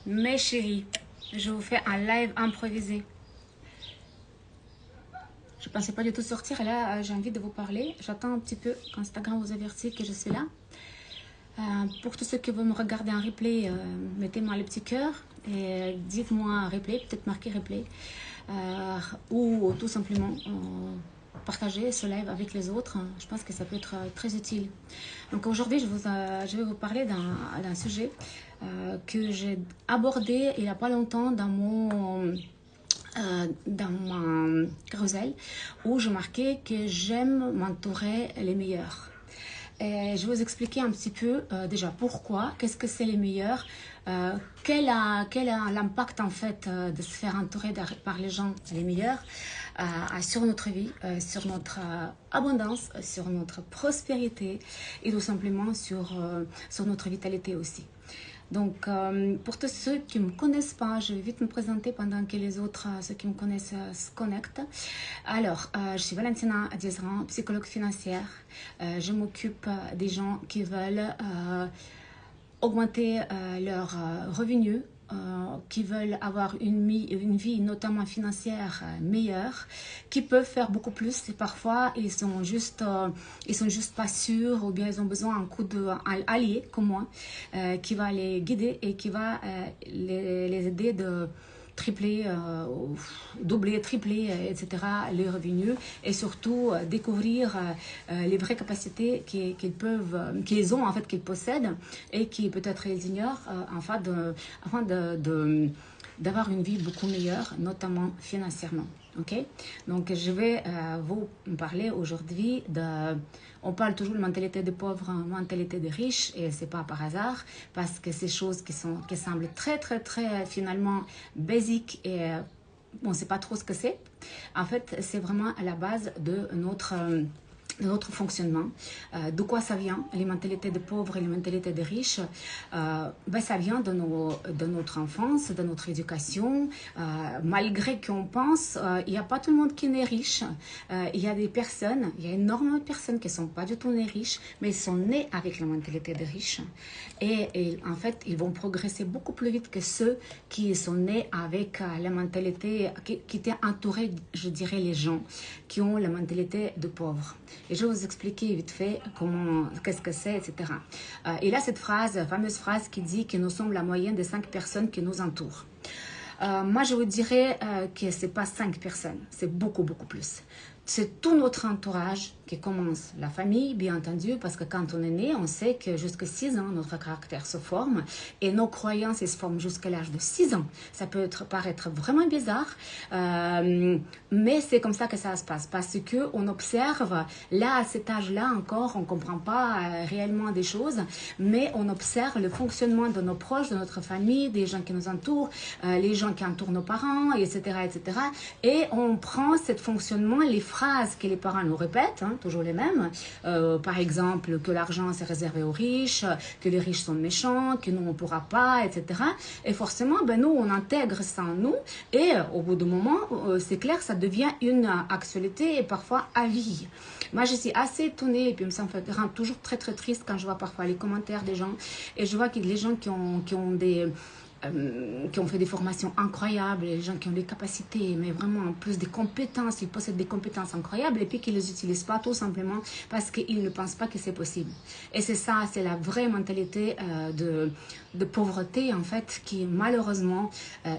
Mes chéris, je vous fais un live improvisé. Je ne pensais pas du tout sortir et là j'ai envie de vous parler. J'attends un petit peu qu'Instagram vous avertisse que je suis là. Pour tous ceux qui veulent me regarder en replay, mettez-moi le petit cœur et dites-moi replay, peut-être marquer replay. Ou tout simplement partager ce live avec les autres. Je pense que ça peut être très utile. Donc aujourd'hui, je vais vous parler d'un sujet que j'ai abordé il n'y a pas longtemps dans ma carousel où je marquais que j'aime m'entourer les meilleurs. Et je vais vous expliquer un petit peu déjà pourquoi, qu'est-ce que c'est les meilleurs, quel est l'impact en fait de se faire entourer par les gens les meilleurs sur notre vie, sur notre abondance, sur notre prospérité et tout simplement sur notre vitalité aussi. Donc, pour tous ceux qui ne me connaissent pas, je vais vite me présenter pendant que les autres, ceux qui me connaissent, se connectent. Alors, je suis Valentina Adiezran, psychologue financière. Je m'occupe des gens qui veulent augmenter leurs revenus, qui veulent avoir une vie notamment financière meilleure, qui peuvent faire beaucoup plus et parfois ils sont juste pas sûrs ou bien ils ont besoin d'un coup d'allié comme moi qui va les guider et qui va les aider de tripler, doubler, tripler, etc. les revenus et surtout découvrir les vraies capacités qu'ils ont en fait, qu'ils possèdent et qui peut-être ils ignorent afin d'avoir une vie beaucoup meilleure, notamment financièrement. Ok, donc je vais vous parler aujourd'hui de. On parle toujours de mentalité de pauvres, mentalité de riches, et c'est pas par hasard, parce que ces choses qui semblent très finalement basiques et on sait pas trop ce que c'est. En fait, c'est vraiment à la base de notre fonctionnement. De quoi ça vient, les mentalités de pauvres et les mentalités de riches? Ça vient de notre enfance, de notre éducation. Malgré qu'on pense, il n'y a pas tout le monde qui est riche. Il y a énormément de personnes qui ne sont pas du tout nées riches, mais ils sont nés avec la mentalité de riches. Et en fait, ils vont progresser beaucoup plus vite que ceux qui sont nés avec la mentalité, qui étaient entourés, je dirais, les gens qui ont la mentalité de pauvres. Et je vais vous expliquer vite fait qu'est-ce que c'est, etc. Et là, cette fameuse phrase qui dit que nous sommes la moyenne des 5 personnes qui nous entourent. Moi, je vous dirais que ce n'est pas 5 personnes, c'est beaucoup plus. C'est tout notre entourage qui commence. La famille, bien entendu, parce que quand on est né, on sait que jusqu'à 6 ans, notre caractère se forme et nos croyances, elles se forment jusqu'à l'âge de 6 ans. Ça peut paraître vraiment bizarre, mais c'est comme ça que ça se passe parce qu'on observe, là, à cet âge-là encore, on ne comprend pas réellement des choses, mais on observe le fonctionnement de nos proches, de notre famille, des gens qui nous entourent, les gens qui entourent nos parents, etc., etc. Et on prend ce fonctionnement, les phrases que les parents nous répètent, toujours les mêmes. Par exemple, que l'argent c'est réservé aux riches, que les riches sont méchants, que nous on ne pourra pas, etc. Et forcément, nous on intègre ça en nous et au bout d'un moment, c'est clair, ça devient une actualité et parfois à vie. Moi, je suis assez étonnée et puis ça me rend toujours très triste quand je vois parfois les commentaires des gens et je vois que les gens qui ont fait des formations incroyables, les gens qui ont des capacités, mais vraiment en plus des compétences, ils possèdent des compétences incroyables et puis qu'ils ne les utilisent pas tout simplement parce qu'ils ne pensent pas que c'est possible. Et c'est ça, c'est la vraie mentalité de pauvreté en fait, qui malheureusement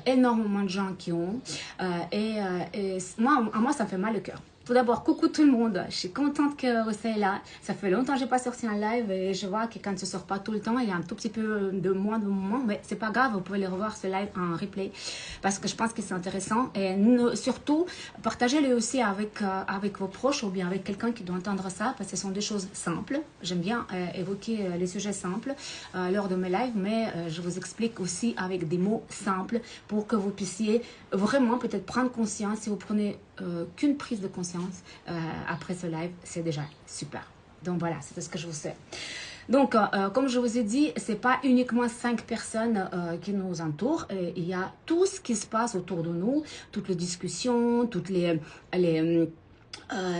énormément de gens qui ont. Moi, ça me fait mal au cœur. Tout d'abord, coucou tout le monde, je suis contente que vous soyez là. Ça fait longtemps que je n'ai pas sorti un live et je vois que quand je ne sors pas tout le temps, il y a un tout petit peu de moins de moments, mais c'est pas grave, vous pouvez les revoir ce live en replay parce que je pense que c'est intéressant et surtout, partagez-le aussi avec vos proches ou bien avec quelqu'un qui doit entendre ça parce que ce sont des choses simples. J'aime bien évoquer les sujets simples lors de mes lives, mais je vous explique aussi avec des mots simples pour que vous puissiez vraiment peut-être prendre conscience. Si vous prenez qu'une prise de conscience après ce live, c'est déjà super. Donc voilà, c'est ce que je vous souhaite. Donc, comme je vous ai dit, c'est pas uniquement 5 personnes qui nous entourent. Il y a tout ce qui se passe autour de nous, toutes les discussions, toutes les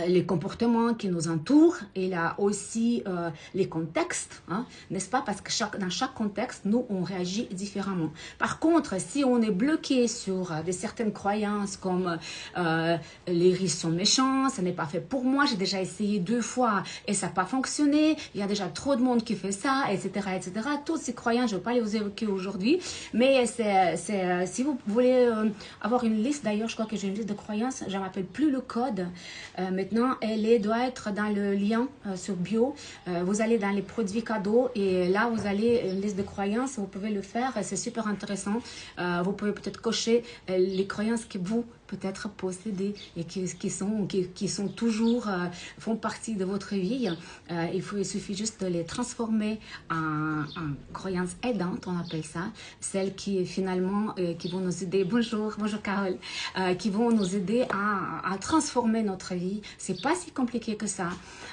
les comportements qui nous entourent, et là aussi les contextes, hein, n'est-ce pas? Parce que dans chaque contexte, nous, on réagit différemment. Par contre, si on est bloqué sur des certaines croyances comme les riches sont méchants, ça n'est pas fait pour moi, j'ai déjà essayé 2 fois et ça n'a pas fonctionné, il y a déjà trop de monde qui fait ça, etc., etc. Toutes ces croyances, je ne vais pas les évoquer aujourd'hui, mais si vous voulez avoir une liste, d'ailleurs, je crois que j'ai une liste de croyances, je ne m'appelle plus le code. Maintenant, doit être dans le lien sur bio. Vous allez dans les produits cadeaux et là, vous allez une liste de croyances. Vous pouvez le faire, c'est super intéressant. Vous pouvez peut-être cocher les croyances que vous peut-être possédez et qui sont toujours, font partie de votre vie. Il suffit juste de les transformer en croyances aidantes, on appelle ça. Celles qui finalement, qui vont nous aider, bonjour Carole, qui vont nous aider à transformer notre vie. C'est pas si compliqué que ça.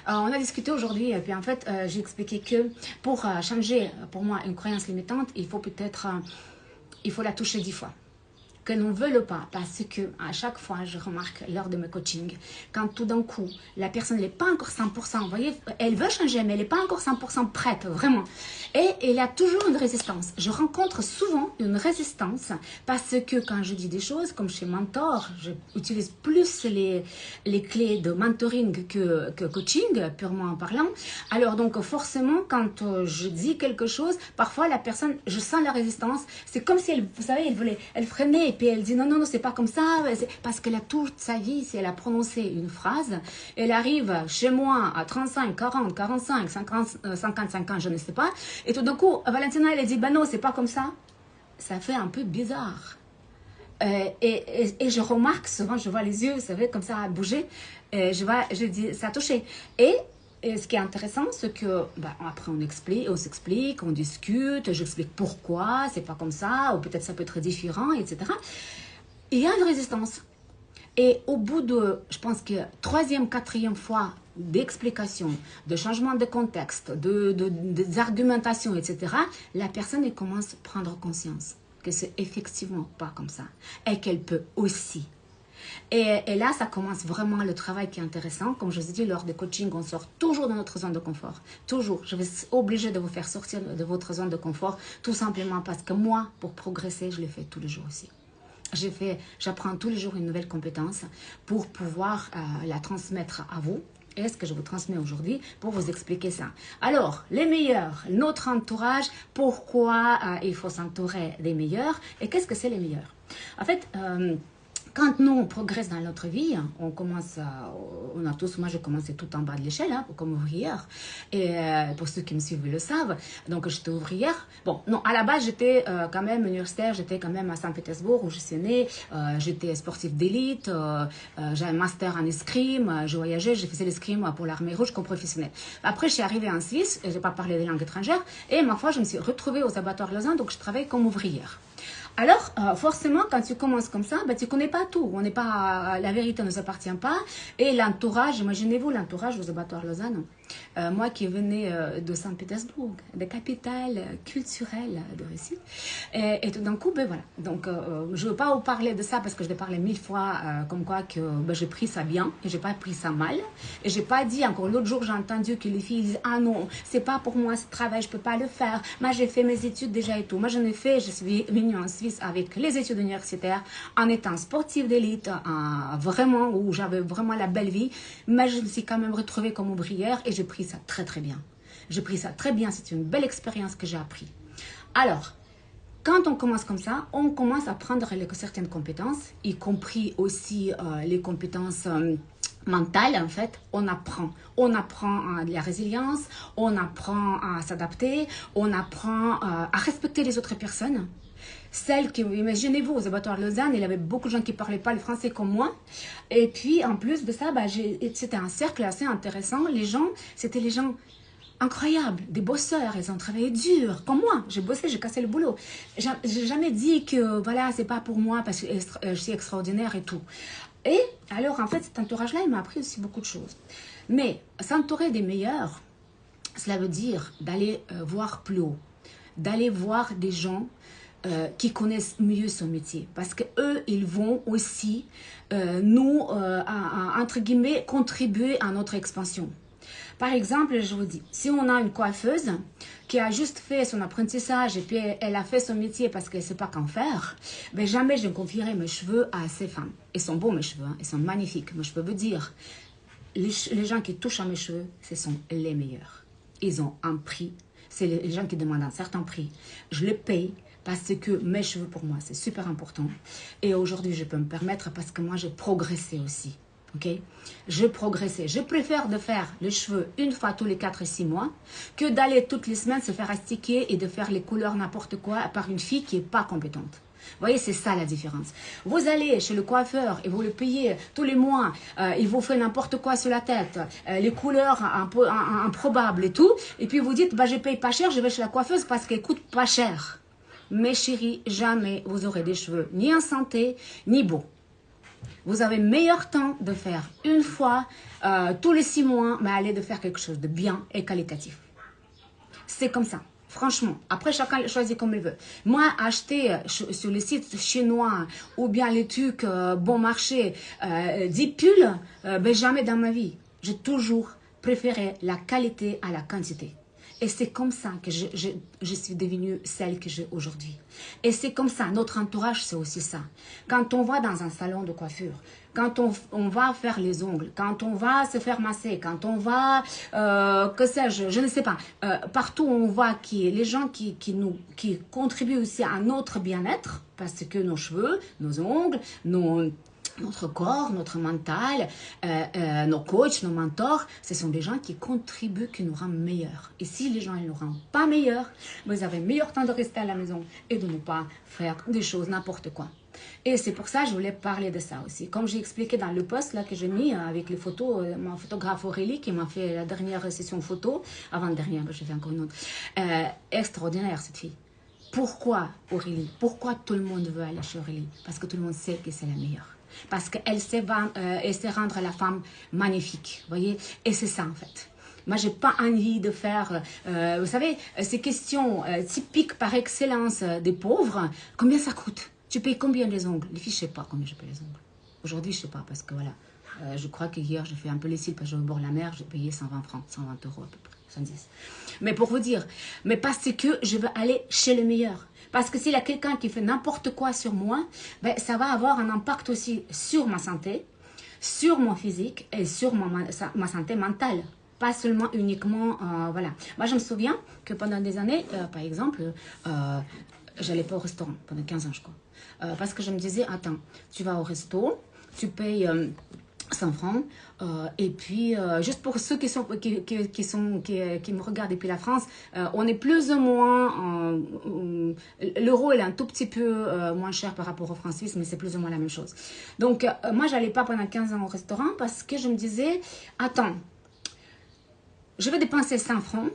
On a discuté aujourd'hui et puis en fait, j'ai expliqué que pour changer, pour moi, une croyance limitante, il faut peut-être, il faut la toucher 10 fois. Que l'on ne veut le pas, parce que à chaque fois, je remarque lors de mes coachings, quand tout d'un coup, la personne n'est pas encore 100%, vous voyez, elle veut changer, mais elle n'est pas encore 100% prête, vraiment. Et il y a toujours une résistance. Je rencontre souvent une résistance, parce que quand je dis des choses, comme chez Mentor, j'utilise plus les clés de mentoring que coaching, purement en parlant. Alors donc, forcément, quand je dis quelque chose, parfois la personne, je sens la résistance, c'est comme si elle, vous savez, elle freinait, puis elle dit non, non, non, c'est pas comme ça, parce qu'elle a toute sa vie, si elle a prononcé une phrase, elle arrive chez moi à 35, 40, 45, 50, 55 ans, je ne sais pas, et tout d'un coup, Valentina, elle dit, ben non, c'est pas comme ça. Ça fait un peu bizarre. Et je remarque souvent, je vois les yeux, vous savez, comme ça, bouger, je dis, ça a touché. Et ce qui est intéressant, c'est que après on s'explique, on discute, j'explique pourquoi, c'est pas comme ça, ou peut-être ça peut être différent, etc. Il y a une résistance. Et au bout de, je pense que 3e, 4e fois d'explication, de changement de contexte, d'argumentation, etc., la personne elle commence à prendre conscience que c'est effectivement pas comme ça et qu'elle peut aussi. Et là, ça commence vraiment le travail qui est intéressant. Comme je vous ai dit, lors des coachings, on sort toujours de notre zone de confort. Toujours. Je vais obliger de vous faire sortir de votre zone de confort, tout simplement parce que moi, pour progresser, je le fais tous les jours aussi. J'apprends tous les jours une nouvelle compétence pour pouvoir la transmettre à vous. Et ce que je vous transmets aujourd'hui pour vous expliquer ça. Alors, les meilleurs, notre entourage, pourquoi il faut s'entourer des meilleurs et qu'est-ce que c'est les meilleurs? En fait, quand nous, on progresse dans notre vie, on commence, on a tous, moi je commençais tout en bas de l'échelle, hein, comme ouvrière, et pour ceux qui me suivent le savent, donc j'étais ouvrière. Bon, non, à la base j'étais quand même universitaire, j'étais quand même à Saint-Pétersbourg où je suis née, j'étais sportive d'élite, j'ai un master en escrime, je voyageais, je faisais l'escrime pour l'armée rouge comme professionnelle. Après je suis arrivée en Suisse, et j'ai pas parlé des langues étrangères, et ma foi je me suis retrouvée aux abattoirs Lausanne, donc je travaille comme ouvrière. Alors, forcément, quand tu commences comme ça, tu ne connais pas tout. On n'est pas, la vérité ne s'appartient pas. Et l'entourage, imaginez-vous l'entourage aux abattoirs Lausanne. Moi qui venais de Saint-Pétersbourg, de capitale culturelle de Russie. Et tout d'un coup, voilà. Donc, je ne veux pas vous parler de ça parce que je l'ai parlé 1000 fois, comme quoi que j'ai pris ça bien et je n'ai pas pris ça mal. Et je n'ai pas dit, encore l'autre jour, j'ai entendu que les filles disent, ah non, c'est pas pour moi ce travail, je ne peux pas le faire. Moi, j'ai fait mes études déjà et tout. Moi, je suis venue en Suisse avec les études universitaires, en étant sportive d'élite, vraiment, où j'avais vraiment la belle vie. Mais je me suis quand même retrouvée comme ouvrière et j'ai pris ça très très bien. J'ai pris ça très bien, c'est une belle expérience que j'ai appris. Alors, quand on commence comme ça, on commence à prendre certaines compétences, y compris aussi les compétences mentales en fait. On apprend la résilience, on apprend à s'adapter, on apprend à respecter les autres personnes. Celle qui, imaginez-vous, aux abattoirs Lausanne, il y avait beaucoup de gens qui ne parlaient pas le français comme moi. Et puis, en plus de ça, c'était un cercle assez intéressant. Les gens, c'était les gens incroyables, des bosseurs. Ils ont travaillé dur, comme moi. J'ai bossé, j'ai cassé le boulot. J'ai jamais dit que, voilà, c'est pas pour moi parce que je suis extraordinaire et tout. Et alors, en fait, cet entourage-là, il m'a appris aussi beaucoup de choses. Mais s'entourer des meilleurs, cela veut dire d'aller voir plus haut, d'aller voir des gens qui connaissent mieux son métier. Parce que eux, ils vont aussi entre guillemets, contribuer à notre expansion. Par exemple, je vous dis, si on a une coiffeuse qui a juste fait son apprentissage et puis elle a fait son métier parce qu'elle ne sait pas qu'en faire, ben jamais je ne confierai mes cheveux à ces femmes. Ils sont beaux mes cheveux, hein, ils sont magnifiques. Mais je peux vous dire, les gens qui touchent à mes cheveux, ce sont les meilleurs. Ils ont un prix. C'est les gens qui demandent un certain prix. Je les paye parce que mes cheveux, pour moi, c'est super important. Et aujourd'hui, je peux me permettre parce que moi, j'ai progressé aussi. Ok, je progressais. Je préfère de faire les cheveux une fois tous les 4 et 6 mois que d'aller toutes les semaines se faire astiquer et de faire les couleurs n'importe quoi par une fille qui n'est pas compétente. Vous voyez, c'est ça la différence. Vous allez chez le coiffeur et vous le payez tous les mois, il vous fait n'importe quoi sur la tête, les couleurs improbables et tout, et puis vous dites, bah, je paye pas cher, je vais chez la coiffeuse parce qu'elle coûte pas cher. Mes chéris, jamais vous aurez des cheveux ni en santé, ni beaux. Vous avez meilleur temps de faire une fois tous les 6 mois, mais allez de faire quelque chose de bien et qualitatif. C'est comme ça, franchement. Après, chacun choisit comme il veut. Moi, acheter sur les sites chinois ou bien les trucs bon marché 10 pulls, ben jamais dans ma vie. J'ai toujours préféré la qualité à la quantité. Et c'est comme ça que je suis devenue celle que j'ai aujourd'hui. Et c'est comme ça, notre entourage, c'est aussi ça. Quand on va dans un salon de coiffure, quand on va faire les ongles, quand on va se faire masser, quand on va, que sais-je, je ne sais pas, partout où on voit les gens qui contribuent aussi à notre bien-être, parce que nos cheveux, nos ongles, notre corps, notre mental, nos coachs, nos mentors, ce sont des gens qui contribuent, qui nous rendent meilleurs. Et si les gens ne nous rendent pas meilleurs, vous avez meilleur temps de rester à la maison et de ne pas faire des choses, n'importe quoi. Et c'est pour ça que je voulais parler de ça aussi. Comme j'ai expliqué dans le post là, que j'ai mis avec les photos, mon photographe Aurélie qui m'a fait la dernière session photo, avant-dernière, j'ai fait encore une autre, extraordinaire cette fille. Pourquoi Aurélie? Pourquoi tout le monde veut aller chez Aurélie? Parce que tout le monde sait que c'est la meilleure. Parce qu'elle sait rendre la femme magnifique, vous voyez. Et c'est ça en fait. Moi, j'ai pas envie de faire, vous savez, ces questions typiques par excellence des pauvres. Combien ça coûte? Tu payes combien les ongles? Les filles, je sais pas combien je paye les ongles. Aujourd'hui, je sais pas parce que voilà, je crois que hier, j'ai fait un peu les cils parce que j'ai au bord de la mer, j'ai payé 120 francs, 120 € à peu près, 110. Mais pour vous dire, mais parce que je veux aller chez le meilleur. Parce que s'il y a quelqu'un qui fait n'importe quoi sur moi, ben, ça va avoir un impact aussi sur ma santé, sur mon physique et sur ma santé mentale. Pas seulement uniquement, voilà. Moi, je me souviens que pendant des années, par exemple, j'allais pas au restaurant pendant 15 ans, je crois. Parce que je me disais, attends, tu vas au resto, tu payes 100 francs, et puis juste pour ceux qui me regardent depuis la France, on est plus ou moins, l'euro est un tout petit peu moins cher par rapport au franc suisse, mais c'est plus ou moins la même chose. Donc moi, j'allais pas pendant 15 ans au restaurant parce que je me disais, attends, je vais dépenser 100 francs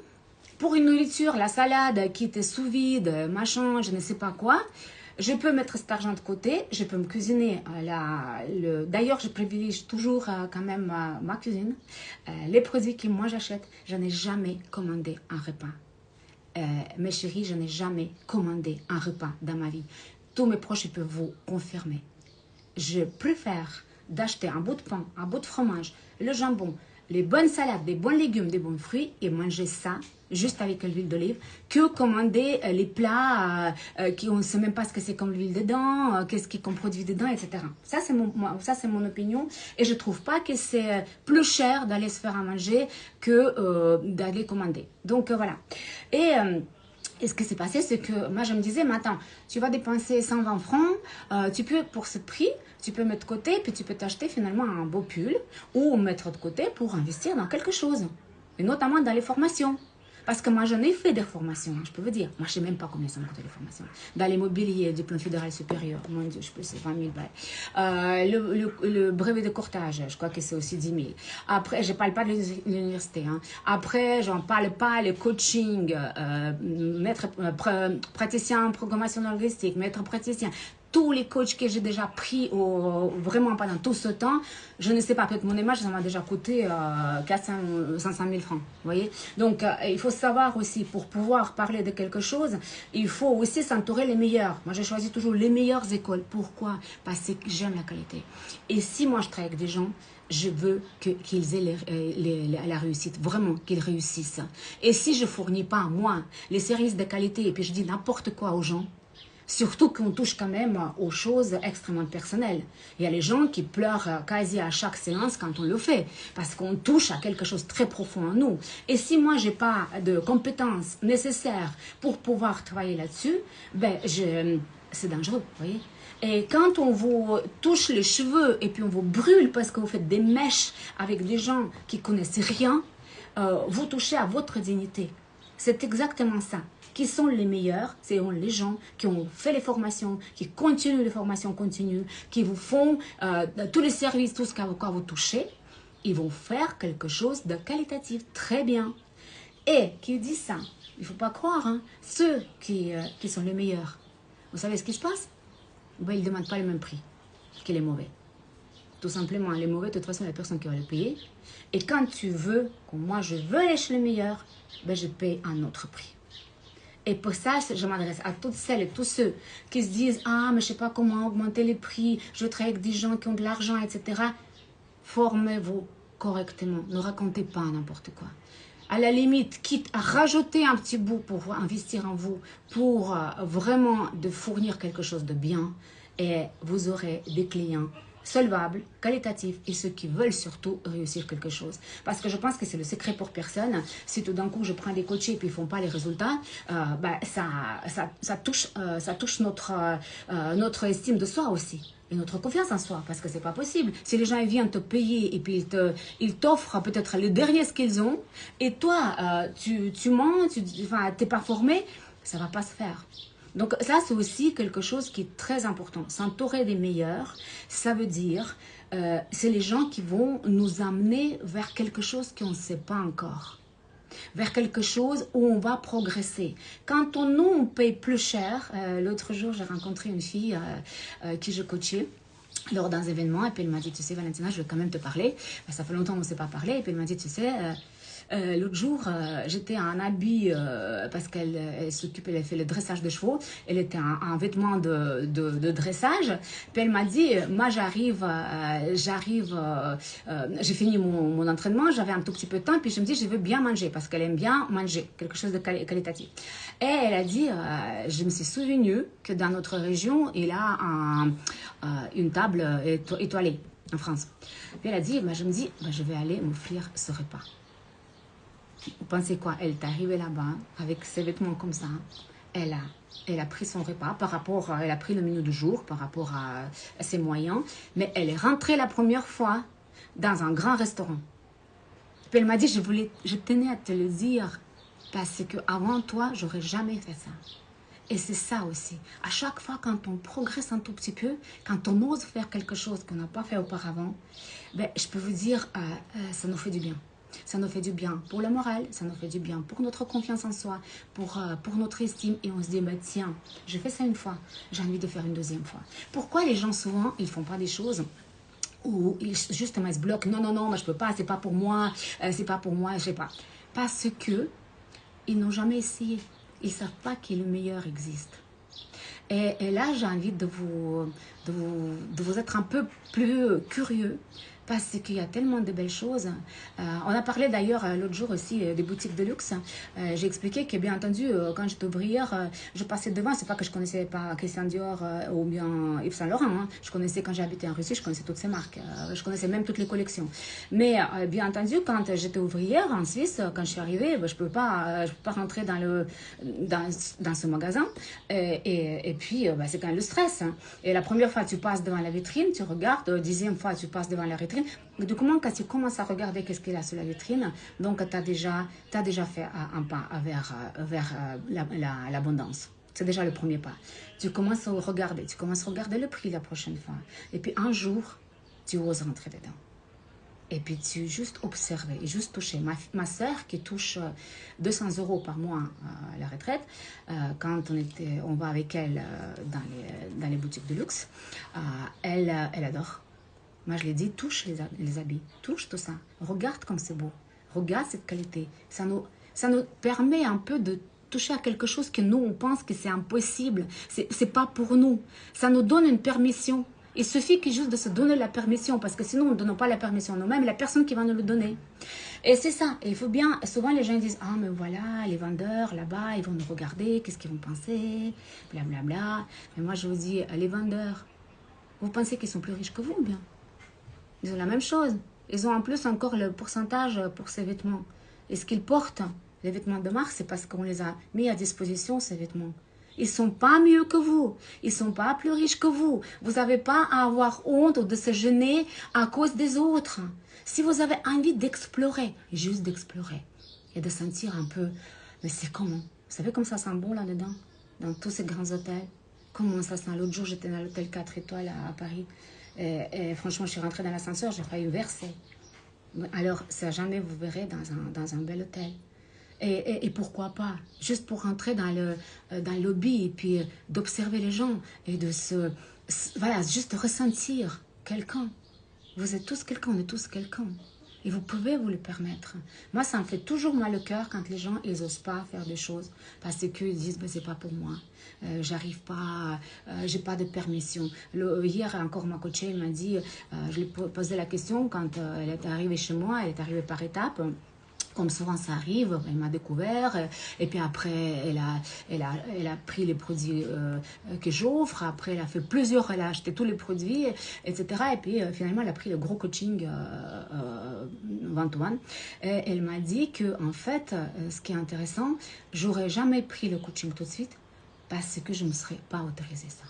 pour une nourriture, la salade qui était sous vide, machin, je ne sais pas quoi. Je peux mettre cet argent de côté, je peux me cuisiner. D'ailleurs, je privilégie toujours quand même ma cuisine. Les produits que moi j'achète, je n'ai jamais commandé un repas. Mes chéris, je n'ai jamais commandé un repas dans ma vie. Tous mes proches peuvent vous confirmer. Je préfère d'acheter un bout de pain, un bout de fromage, le jambon, les bonnes salades, des bons légumes, des bons fruits et manger ça juste avec l'huile d'olive que commander les plats qui on ne sait même pas ce que c'est comme l'huile dedans, qu'est-ce qui est comme produit dedans, etc. Ça, c'est mon opinion et je trouve pas que c'est plus cher d'aller se faire à manger que d'aller commander. Donc voilà. Et ce qui s'est passé, c'est que moi, je me disais, mais attends, tu vas dépenser 120 francs, tu peux, pour ce prix, tu peux mettre de côté, puis tu peux t'acheter finalement un beau pull ou mettre de côté pour investir dans quelque chose, et notamment dans les formations. Parce que moi, j'en ai fait des formations, je peux vous dire. Moi, je ne sais même pas combien ça me coûte les formations. Dans l'immobilier, diplôme fédéral supérieur, mon Dieu, je peux, c'est 20 000 balles. Le brevet de courtage, je crois que c'est aussi 10 000. Après, je ne parle pas de l'université. Hein. Après, je n'en parle pas, le coaching, maître praticien en programmation linguistique, maître praticien. tous les coachs que j'ai déjà pris vraiment pendant tout ce temps, je ne sais pas, peut-être mon image, ça m'a déjà coûté 400, 500 000 francs. Vous voyez? Donc, il faut savoir aussi, pour pouvoir parler de quelque chose, il faut aussi s'entourer les meilleurs. Moi, je choisis toujours les meilleures écoles. Pourquoi? Parce que j'aime la qualité. Et si moi, je travaille avec des gens, je veux qu'ils aient la réussite, vraiment qu'ils réussissent. Et si je ne fournis pas, moi, les services de qualité, et puis je dis n'importe quoi aux gens, surtout qu'on touche quand même aux choses extrêmement personnelles. Il y a les gens qui pleurent quasi à chaque séance quand on le fait, parce qu'on touche à quelque chose de très profond en nous. Et si moi, je n'ai pas de compétences nécessaires pour pouvoir travailler là-dessus, ben, c'est dangereux, vous voyez. Et quand on vous touche les cheveux et puis on vous brûle parce que vous faites des mèches avec des gens qui connaissent rien, vous touchez à votre dignité. C'est exactement ça. Qui sont les meilleurs? C'est les gens qui ont fait les formations, qui continuent les formations continues, qui vous font tous les services, tout ce qu'à quoi vous touchez. Ils vont faire quelque chose de qualitatif, très bien. Et qui dit ça, il ne faut pas croire, hein, ceux qui sont les meilleurs. Vous savez ce qui se passe? Ben, ils ne demandent pas le même prix que les mauvais. Tout simplement, les mauvais, de toute façon, il y a personne qui va le payer. Et quand tu veux, comme moi, je veux aller chez les meilleurs, ben, je paye un autre prix. Et pour ça, je m'adresse à toutes celles et tous ceux qui se disent « Ah, mais je ne sais pas comment augmenter les prix, je travaille avec des gens qui ont de l'argent, etc. » Formez-vous correctement, ne racontez pas n'importe quoi. À la limite, quitte à rajouter un petit bout pour investir en vous, pour vraiment de fournir quelque chose de bien, et vous aurez des clients solvables, qualitatifs et ceux qui veulent surtout réussir quelque chose. Parce que je pense que c'est le secret pour personne. Si tout d'un coup je prends des coachés et puis ils ne font pas les résultats, ça touche notre estime de soi aussi. Et notre confiance en soi, parce que c'est pas possible. Si les gens ils viennent te payer et puis ils t'offrent peut-être le dernier ce qu'ils ont, et toi, tu mens, tu n'es pas formé, ça va pas se faire. Donc ça, c'est aussi quelque chose qui est très important. S'entourer des meilleurs, ça veut dire, c'est les gens qui vont nous amener vers quelque chose qu'on ne sait pas encore. Vers quelque chose où on va progresser. Quand on paye plus cher, l'autre jour, j'ai rencontré une fille qui je coachais lors d'un événement, et puis elle m'a dit, tu sais Valentina, je vais quand même te parler. Ça fait longtemps qu'on ne s'est pas parlé, et puis elle m'a dit, tu sais, l'autre jour, j'étais en habit, parce qu'elle s'occupe, elle fait le dressage de chevaux, elle était en vêtements de dressage, puis elle m'a dit, moi j'arrive, j'ai fini mon entraînement, j'avais un tout petit peu de temps, puis je me dis, je veux bien manger, parce qu'elle aime bien manger, quelque chose de qualitatif. Et elle a dit, je me suis souvenu que dans notre région, il y a une table étoilée en France. Puis elle a dit, je me dis, je vais aller m'offrir ce repas. Vous pensez quoi? Elle est arrivée là-bas avec ses vêtements comme ça. Elle a pris son repas elle a pris le menu du jour par rapport à ses moyens. Mais elle est rentrée la première fois dans un grand restaurant. Puis elle m'a dit, je tenais à te le dire parce qu'avant toi, j'aurais jamais fait ça. Et c'est ça aussi. À chaque fois, quand on progresse un tout petit peu, quand on ose faire quelque chose qu'on n'a pas fait auparavant, je peux vous dire, ça nous fait du bien. Ça nous fait du bien pour le moral, ça nous fait du bien pour notre confiance en soi, pour notre estime. Et on se dit, tiens, j'ai fait ça une fois, j'ai envie de faire une deuxième fois. Pourquoi les gens, souvent, ils ne font pas des choses où justement ils se bloquent? Non, moi, je ne peux pas, c'est pas pour moi, je sais pas. Parce que ils n'ont jamais essayé. Ils ne savent pas que le meilleur existe. Et là, j'ai envie de vous être un peu plus curieux. Parce qu'il y a tellement de belles choses. On a parlé d'ailleurs l'autre jour aussi des boutiques de luxe. J'ai expliqué que bien entendu, quand j'étais ouvrière, je passais devant. C'est pas que je connaissais pas Christian Dior ou bien Yves Saint Laurent. Hein. Je connaissais quand j'habitais en Russie, je connaissais toutes ces marques. Je connaissais même toutes les collections. Mais bien entendu, quand j'étais ouvrière en Suisse, quand je suis arrivée, je peux pas rentrer dans ce magasin. Et puis, c'est quand même le stress. Hein. Et la première fois, tu passes devant la vitrine, tu regardes. Dixième fois, tu passes devant la vitrine. Du coup, quand tu commences à regarder qu'est-ce qu'il y a sur la vitrine, donc tu as déjà fait un pas vers l'abondance. C'est déjà le premier pas. Tu commences à regarder le prix la prochaine fois. Et puis un jour, tu oses rentrer dedans. Et puis tu juste observer et juste toucher. Ma soeur qui touche 200 € par mois à la retraite, quand on va avec elle dans les boutiques de luxe, elle adore. Moi je lui ai dit, touche les habits, touche tout ça. Regarde comme c'est beau, regarde cette qualité. Ça nous permet un peu de toucher à quelque chose que nous on pense que c'est impossible. C'est pas pour nous. Ça nous donne une permission. Il suffit que juste de se donner la permission, parce que sinon on ne donne pas la permission nous-mêmes, la personne qui va nous le donner. Et c'est ça, et il faut bien, souvent les gens disent, ah mais voilà, les vendeurs là-bas, ils vont nous regarder, qu'est-ce qu'ils vont penser, blablabla. Mais moi je vous dis, les vendeurs, vous pensez qu'ils sont plus riches que vous, bien? Ils ont la même chose. Ils ont en plus encore le pourcentage pour ces vêtements. Et ce qu'ils portent, les vêtements de marque, c'est parce qu'on les a mis à disposition, ces vêtements. Ils ne sont pas mieux que vous. Ils ne sont pas plus riches que vous. Vous n'avez pas à avoir honte ou de se gêner à cause des autres. Si vous avez envie d'explorer, juste d'explorer et de sentir un peu, mais c'est comment? Vous savez comme ça sent bon là-dedans? Dans tous ces grands hôtels. Comment ça sent? L'autre jour, j'étais dans l'hôtel 4 étoiles à Paris. Et franchement, je suis rentrée dans l'ascenseur, j'ai failli verser. Alors, ça jamais vous verrez dans un bel hôtel. Et pourquoi pas, juste pour rentrer dans le lobby et puis d'observer les gens et voilà, juste ressentir quelqu'un. Vous êtes tous quelqu'un, on est tous quelqu'un. Et vous pouvez vous le permettre. Moi, ça me fait toujours mal au cœur quand les gens, ils n'osent pas faire des choses parce qu'ils disent, ben, c'est pas pour moi, j'arrive pas, j'ai pas de permission. Hier encore, ma coach, elle m'a dit, je lui ai posé la question quand elle est arrivée chez moi, elle est arrivée par étapes. Comme souvent ça arrive, elle m'a découvert et puis après elle a pris les produits que j'offre, après elle a fait plusieurs, elle a acheté tous les produits, etc. Et puis finalement elle a pris le gros coaching one-to-one. Et elle m'a dit que en fait, ce qui est intéressant, j'aurais jamais pris le coaching tout de suite parce que je ne me serais pas autorisé ça.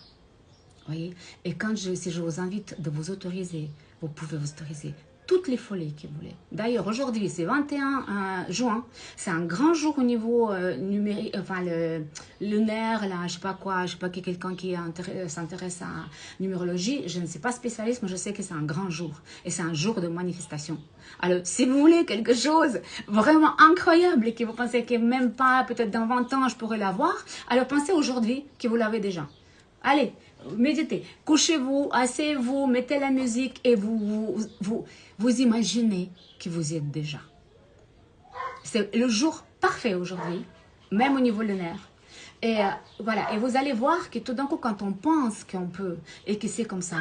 Voyez? Et si je vous invite de vous autoriser, vous pouvez vous autoriser toutes les folies que vous voulez. D'ailleurs, aujourd'hui, c'est 21 juin. C'est un grand jour au niveau numérique, enfin, le lunaire, là, je sais pas quoi, je sais pas qu'il y a quelqu'un qui s'intéresse à numérologie. Je ne suis pas spécialiste, mais je sais que c'est un grand jour. Et c'est un jour de manifestation. Alors, si vous voulez quelque chose vraiment incroyable et que vous pensez que même pas, peut-être dans 20 ans, je pourrais l'avoir, alors pensez aujourd'hui que vous l'avez déjà. Allez, méditez, couchez-vous, asseyez-vous, mettez la musique et vous imaginez que vous y êtes déjà. C'est le jour parfait aujourd'hui, même au niveau lunaire. Et voilà, et vous allez voir que tout d'un coup, quand on pense qu'on peut et que c'est comme ça,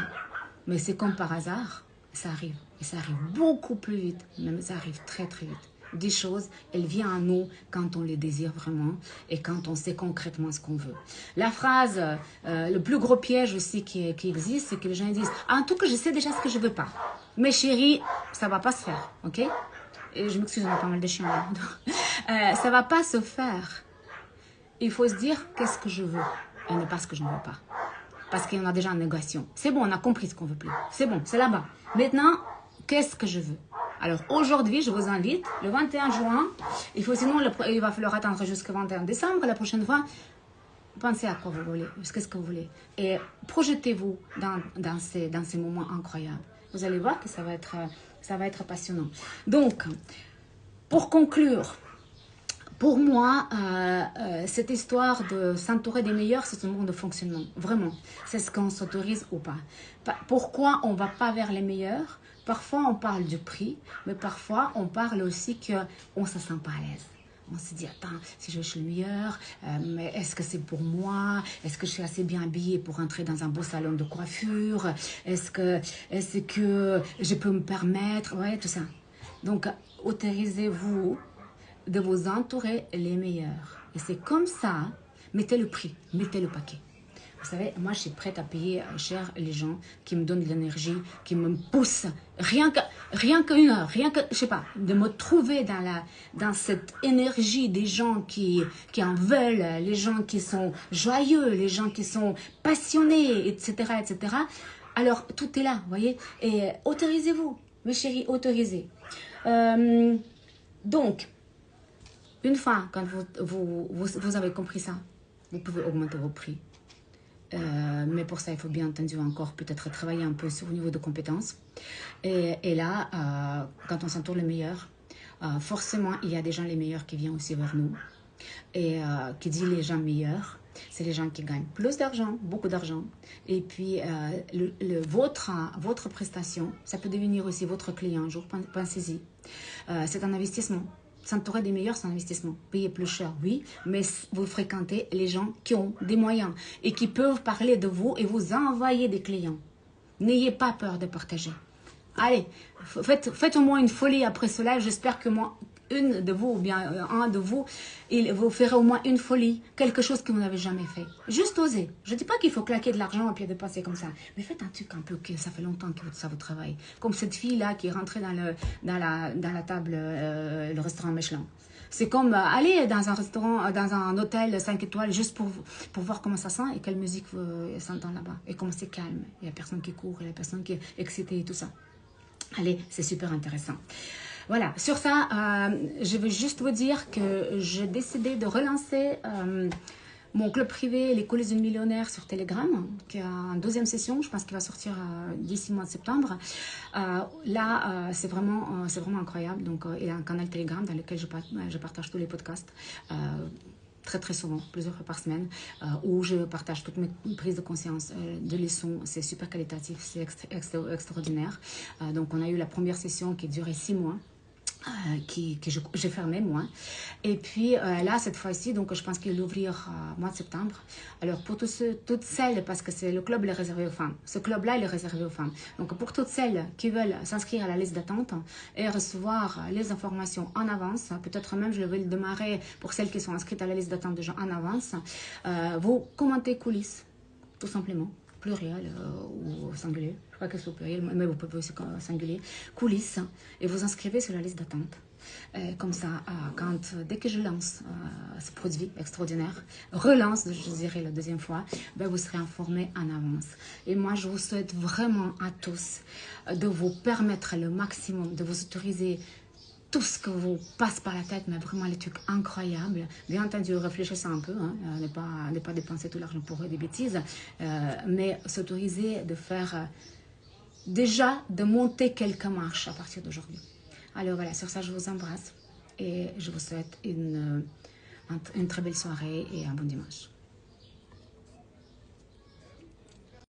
mais c'est comme par hasard, ça arrive. Et ça arrive beaucoup plus vite, même ça arrive très très vite. Des choses, elles viennent à nous quand on les désire vraiment et quand on sait concrètement ce qu'on veut. La phrase, le plus gros piège aussi qui existe, c'est que les gens disent « En tout cas, je sais déjà ce que je veux pas. Mais chérie, ça va pas se faire. » Ok? Et je m'excuse, on a pas mal de chiens là. Ça va pas se faire. Il faut se dire « Qu'est-ce que je veux ?» et ne pas ce que je ne veux pas. Parce qu'il y en a déjà en négation. C'est bon, on a compris ce qu'on veut plus. C'est bon, c'est là-bas. Maintenant, qu'est-ce que je veux? Alors aujourd'hui, je vous invite, le 21 juin, sinon il va falloir attendre jusqu'au 21 décembre, la prochaine fois, pensez à quoi vous voulez, qu'est-ce que vous voulez. Et projetez-vous dans ces moments incroyables. Vous allez voir que ça va être passionnant. Donc, pour conclure, pour moi, cette histoire de s'entourer des meilleurs, c'est un monde de fonctionnement. Vraiment, c'est ce qu'on s'autorise ou pas. Pourquoi on ne va pas vers les meilleurs? Parfois, on parle du prix, mais parfois, on parle aussi qu'on ne se sent pas à l'aise. On se dit, attends, si je vais chez le meilleur, mais est-ce que c'est pour moi? Est-ce que je suis assez bien habillée pour entrer dans un beau salon de coiffure? Est-ce que je peux me permettre? Ouais, tout ça. Donc, autorisez-vous de vous entourer les meilleurs. Et c'est comme ça, mettez le prix, mettez le paquet. Vous savez, moi, je suis prête à payer cher les gens qui me donnent de l'énergie, qui me poussent, rien qu'une heure, je sais pas, de me trouver dans cette énergie des gens qui en veulent, les gens qui sont joyeux, les gens qui sont passionnés, etc., etc. Alors, tout est là, vous voyez. Et autorisez-vous, mes chéris, autorisez. Donc, une fois, quand vous avez compris ça, vous pouvez augmenter vos prix. Mais pour ça, il faut bien entendu encore peut-être travailler un peu sur le niveau de compétences. Et là, quand on s'entoure les meilleurs, forcément, il y a des gens les meilleurs qui viennent aussi vers nous. Et qui dit les gens meilleurs, c'est les gens qui gagnent plus d'argent, beaucoup d'argent. Et puis, votre prestation, ça peut devenir aussi votre client. Pensez-y. C'est un investissement. S'entourer des meilleurs, c'est un investissement. Payer plus cher, oui, mais vous fréquentez les gens qui ont des moyens et qui peuvent parler de vous et vous envoyer des clients. N'ayez pas peur de partager. Allez, faites au moins une folie après cela. J'espère que moi, une de vous ou bien un de vous, il vous fera au moins une folie, quelque chose que vous n'avez jamais fait. Juste osez. Je ne dis pas qu'il faut claquer de l'argent et puis dépenser comme ça, mais faites un truc un peu que ça fait longtemps que ça vous travaille. Comme cette fille-là qui est rentrée dans la table, le restaurant Michelin. C'est comme aller dans un restaurant, dans un hôtel 5 étoiles, juste pour voir comment ça sent et quelle musique s'entend là-bas. Et comment c'est calme. Il n'y a personne qui court, il n'y a personne qui est excité et tout ça. Allez, c'est super intéressant. Voilà, sur ça, je veux juste vous dire que j'ai décidé de relancer mon club privé, les coulisses d'une millionnaire sur Telegram, qui a une deuxième session, je pense qu'il va sortir d'ici le mois de septembre. Là, c'est vraiment incroyable. Donc, il y a un canal Telegram dans lequel je partage tous les podcasts. Très souvent, plusieurs fois par semaine, où je partage toutes mes prises de conscience de leçons. C'est super qualitatif, c'est extraordinaire. Donc on a eu la première session qui durait 6 mois. Que j'ai fermé moi, et puis là cette fois-ci, donc je pense qu'il va l'ouvrir mois de septembre. Alors pour toutes celles, parce que c'est le club est réservé aux femmes, ce club là il est réservé aux femmes, donc pour toutes celles qui veulent s'inscrire à la liste d'attente et recevoir les informations en avance, peut-être même je vais le démarrer pour celles qui sont inscrites à la liste d'attente déjà en avance, vous commentez coulisses tout simplement, pluriel ou singulier, je crois que c'est au pluriel, mais vous pouvez aussi singulier, coulisses, et vous inscrivez sur la liste d'attente. Comme ça, dès que je lance ce produit extraordinaire, relance, je dirais la deuxième fois, ben vous serez informé en avance. Et moi, je vous souhaite vraiment à tous de vous permettre le maximum, de vous autoriser tout ce que vous passe par la tête, mais vraiment les trucs incroyables. Bien entendu, réfléchissez un peu, hein, ne pas dépenser tout l'argent pour des bêtises, mais s'autoriser de faire, déjà de monter quelques marches à partir d'aujourd'hui. Alors voilà, sur ça, je vous embrasse et je vous souhaite une très belle soirée et un bon dimanche.